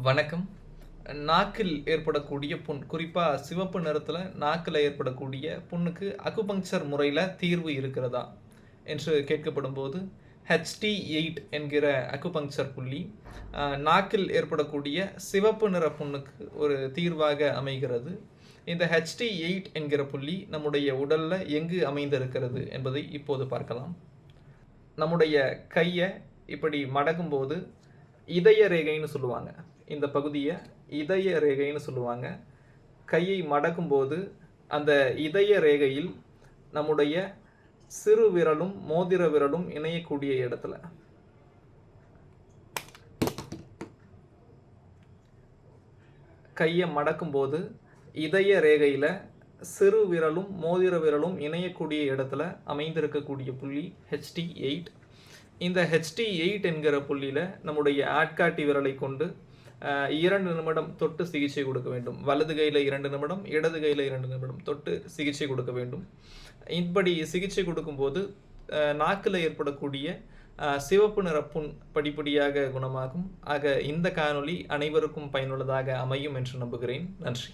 வணக்கம். நாக்கில் ஏற்படக்கூடிய புண், குறிப்பா சிவப்பு நிறத்தில நாக்கில ஏற்படக்கூடிய புண்ணுக்கு அக்குபங்சர் முறையில தீர்வு இருக்கிறதா? என்று கேட்கப்படும்போது, HT8 என்கிற அக்குபங்சர் புள்ளி நாக்கில் ஏற்படக்கூடிய சிவப்பு நிற புண்ணுக்கு ஒரு தீர்வாக அமைகிறது. இந்த HT8 என்கிற புள்ளி நம்முடைய உடல்ல எங்கு அமைந்திருக்கிறது என்பதை இப்போது பார்க்கலாம். நம்முடைய கைய இப்படி மடக்கும்போது இதய ரேகைன்னு சொல்லுவாங்க. இந்த பகுதியை இதய ரேகைன்னு சொல்லுவாங்க. கையை மடக்கும்போது அந்த இதய ரேகையில் நம்முடைய சிறு விரலும் மோதிர விரலும் இணையக்கூடிய இடத்துல கையை மடக்கும்போது இதய ரேகையில் சிறு விரலும் மோதிர விரலும் இணையக்கூடிய இடத்துல அமைந்திருக்கக்கூடிய புள்ளி HT8. இந்த HT8 என்கிற புள்ளியில் நம்முடைய ஆட்காட்டி விரலை கொண்டு 2 நிமிடம் தொட்டு சிகிச்சை கொடுக்க வேண்டும். வலது கையில் 2 நிமிடம், இடது கையில் 2 நிமிடம் தொட்டு சிகிச்சை கொடுக்க வேண்டும். இப்படி சிகிச்சை கொடுக்கும்போது நாக்கில் ஏற்படக்கூடிய சிவப்பு நிற புண் படிப்படியாக குணமாகும். ஆக இந்த காணொளி அனைவருக்கும் பயனுள்ளதாக அமையும் என்று நம்புகிறேன். நன்றி.